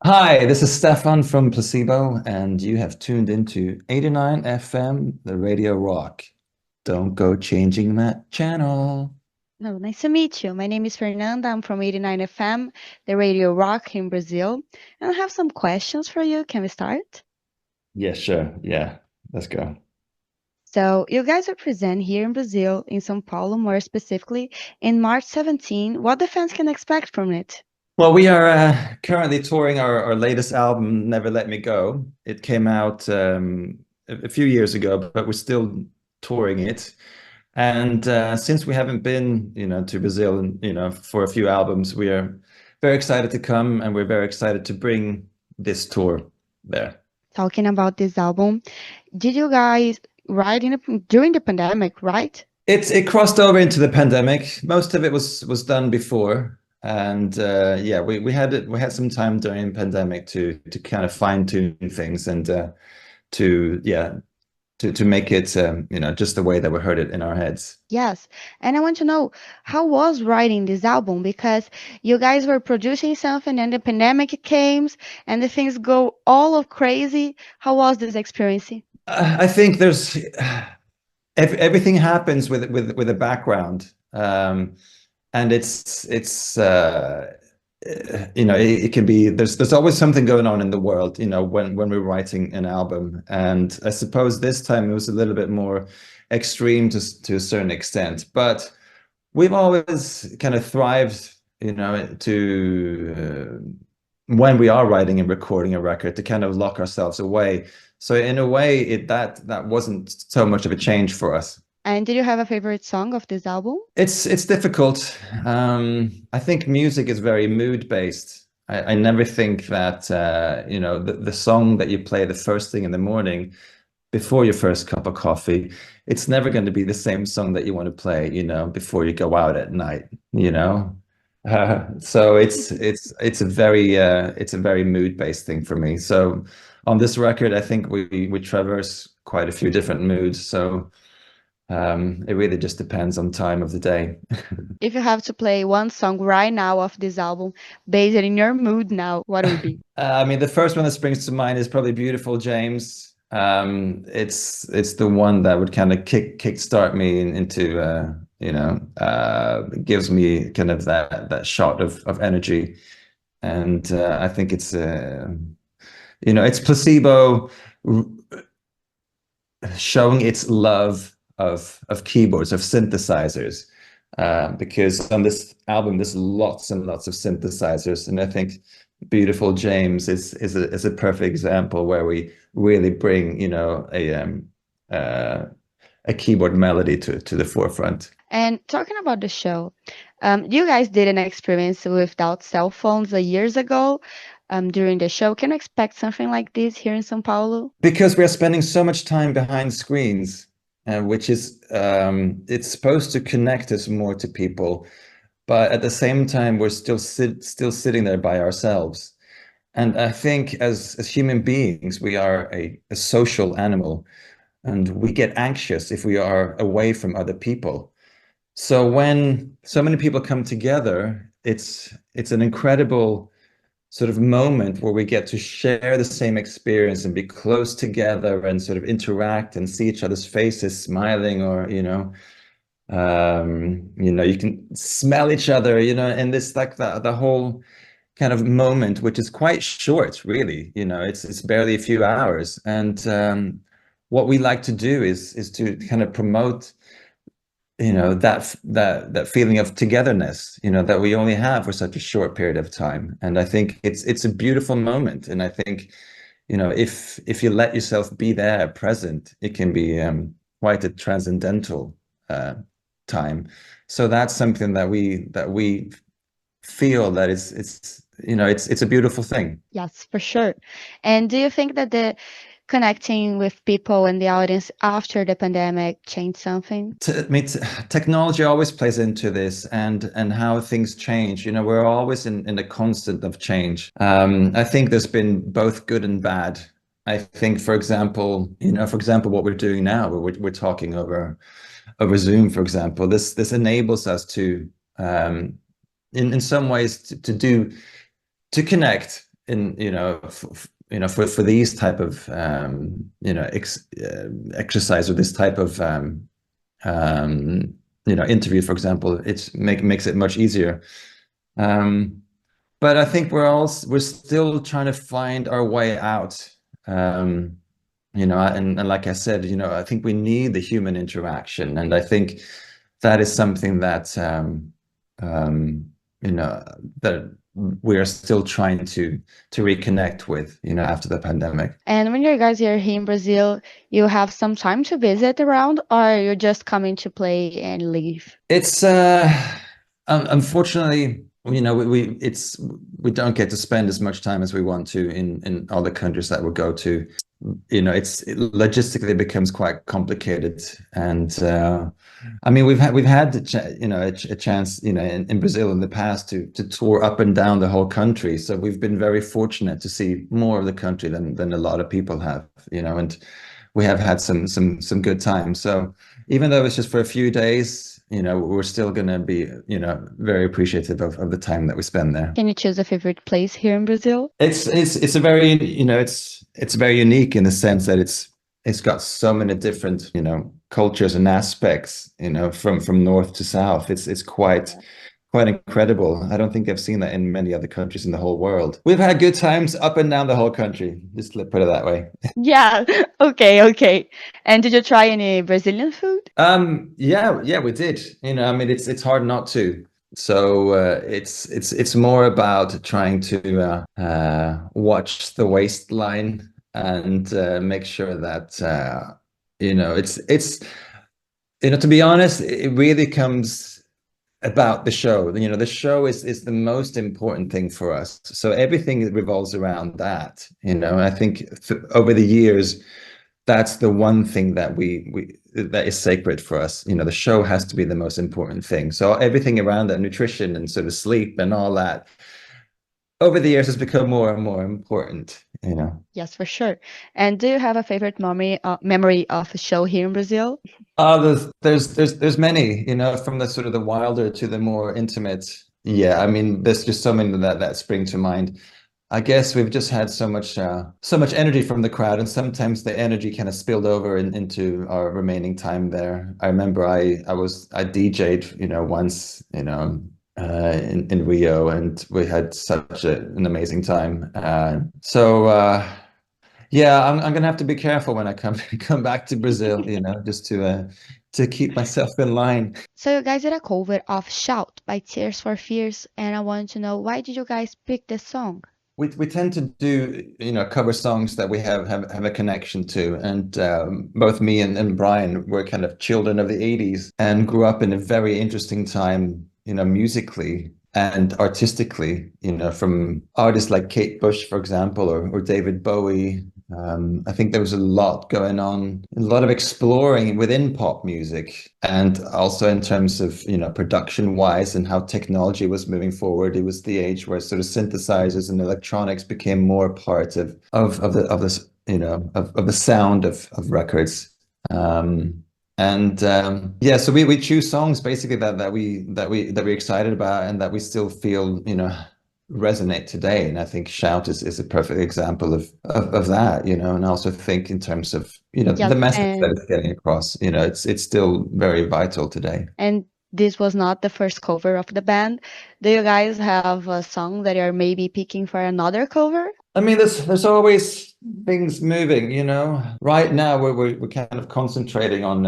Hi, this is Stefan from Placebo, and you have tuned into 89 FM, the Radio Rock. Don't go changing that channel. No, nice to meet you. My name is Fernanda. I'm from 89 FM, the Radio Rock in Brazil. And I have some questions for you. Can we start? Yeah, sure. Yeah, let's go. So, you guys are present here in Brazil, in São Paulo, more specifically, in March 17. What the fans can expect from it? Well, we are currently touring our latest album, Never Let Me Go. It came out a few years ago, but we're still touring it. And since we haven't been, to Brazil, for a few albums, we are very excited to come, and we're very excited to bring this tour there. Talking about this album, did you guys write during the pandemic, right? It crossed over into the pandemic. Most of it was done before, and yeah, we had some time during the pandemic to kind of fine tune things and to yeah to make it just the way that we heard it in our heads. Yes, and I want to know how was writing this album because you guys were producing something and the pandemic came and the things go all of crazy. How was this experience? I think there's everything happens with a background, and it can be there's always something going on in the world, when we're writing an album, and I suppose this time it was a little bit more extreme to a certain extent, but we've always kind of thrived, to when we are writing and recording a record to kind of lock ourselves away. So in a way, that wasn't so much of a change for us. And did you have a favorite song of this album? It's difficult. I think music is very mood based. I never think that the song that you play the first thing in the morning before your first cup of coffee, it's never going to be the same song that you want to play, before you go out at night, so it's a very mood based thing for me. So on this record, I think we traverse quite a few different moods. So it really just depends on time of the day. If you have to play one song right now of this album, based in your mood now, what would be? I mean, the first one that springs to mind is probably "Beautiful James." It's the one that would kind of kickstart me into gives me kind of that shot of energy, and I think it's Placebo showing its love of keyboards, of synthesizers, because on this album there's lots and lots of synthesizers, and I think "Beautiful James" is a perfect example where we really bring a keyboard melody to the forefront. And talking about the show, you guys did an experience without cell phones years ago during the show. Can you expect something like this here in São Paulo? Because we're spending so much time behind screens, which is it's supposed to connect us more to people, but at the same time we're still sitting there by ourselves. And I think as human beings, we are a social animal, and we get anxious if we are away from other people. So when so many people come together, it's an incredible sort of moment where we get to share the same experience and be close together and sort of interact and see each other's faces smiling, or you can smell each other, and this like the whole kind of moment, which is quite short, really. It's barely a few hours, and what we like to do is to kind of promote that feeling of togetherness, that we only have for such a short period of time. And I think it's a beautiful moment, and I think if you let yourself be there present, it can be quite a transcendental time. So that's something that we feel that it's a beautiful thing. Yes, for sure. And do you think that the connecting with people and the audience after the pandemic changed something? I mean, technology always plays into this, and how things change. We're always in a constant of change. I think there's been both good and bad. I think, for example, what we're doing now, we're talking over Zoom, for example. This enables us to, in some ways, to connect in for these type of exercise, or this type of interview, for example, makes it much easier. But I think we're still trying to find our way out. And like I said, I think we need the human interaction, and I think that is something that that we are still trying to reconnect with, after the pandemic. And when you guys are here in Brazil, you have some time to visit around, or you're just coming to play and leave? It's unfortunately, we don't get to spend as much time as we want to in all the countries that we go to. It logistically becomes quite complicated, and I mean, we've had a chance in Brazil in the past to tour up and down the whole country. So we've been very fortunate to see more of the country than a lot of people have, and we have had some good times. So even though it's just for a few days, we're still going to be, very appreciative of the time that we spend there. Can you choose a favorite place here in Brazil? It's a very, it's very unique in the sense that it's got so many different, cultures and aspects, from north to south. It's quite incredible. I don't think I've seen that in many other countries in the whole world. We've had good times up and down the whole country, just to put it that way. Yeah. Okay. And did you try any Brazilian food? Yeah, we did. I mean, it's hard not to. So it's more about trying to watch the waistline and make sure that it's to be honest, it really comes about the show. The show is the most important thing for us. So everything revolves around that. I think over the years, that's the one thing that that is sacred for us. The show has to be the most important thing. So everything around that, nutrition and sort of sleep and all that, over the years has become more and more important. Yes, for sure. And do you have a favorite memory of a show here in Brazil? There's many, from the sort of the wilder to the more intimate. Yeah, I mean, there's just so many that spring to mind. I guess we've just had so much energy from the crowd, and sometimes the energy kind of spilled over into our remaining time there. I remember I DJ'd, once, in Rio, and we had such an amazing time. Yeah, I'm gonna have to be careful when I come back to Brazil, just to keep myself in line. So you guys did a cover of "Shout" by Tears for Fears, and I want to know, why did you guys pick this song? We tend to do cover songs that we have a connection to, and both me and Brian were kind of children of the 80s and grew up in a very interesting time, musically and artistically, from artists like Kate Bush, for example, or David Bowie. I think there was a lot going on, a lot of exploring within pop music, and also in terms of, production wise and how technology was moving forward. It was the age where sort of synthesizers and electronics became more part of the sound of records. Yeah, so we choose songs basically that we're excited about and that we still feel, resonate today. And I think "Shout" is a perfect example of that, and I also think in terms of, Yes, the message that it's getting across, it's still very vital today. and this was not the first cover of the band. Do you guys have a song that you're maybe picking for another cover? I mean, there's always things moving, Right now, we're kind of concentrating on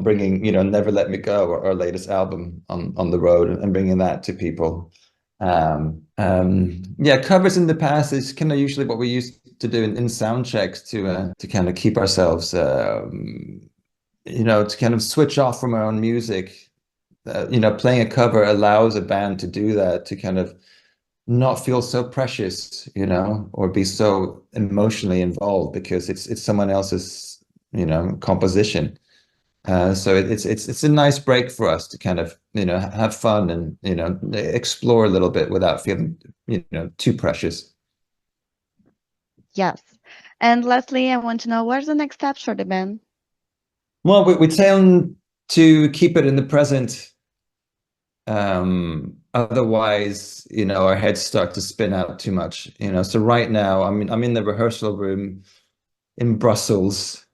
bringing, "Never Let Me Go," our latest album, on the road, and bringing that to people. Yeah, covers in the past is kind of usually what we used to do in sound checks to kind of keep ourselves, to kind of switch off from our own music. Playing a cover allows a band to do that, to kind of not feel so precious, or be so emotionally involved, because it's someone else's, composition. So it's a nice break for us to kind of, have fun and, explore a little bit without feeling, too precious. Yes. And lastly, I want to know, what are the next steps for the band? Well, we tend to keep it in the present. Otherwise, our heads start to spin out too much. So right now, I'm in the rehearsal room in Brussels,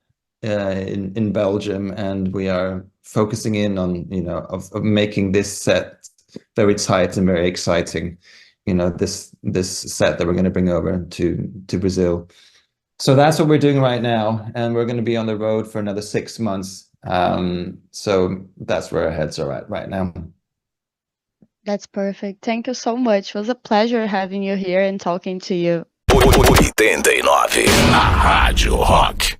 in Belgium, and we are focusing in on, of making this set very tight and very exciting. This set that we're going to bring over to Brazil. So that's what we're doing right now, and we're going to be on the road for another 6 months. So that's where our heads are at right now. That's perfect. Thank you so much. It was a pleasure having you here and talking to you. 89 na Rádio Rock.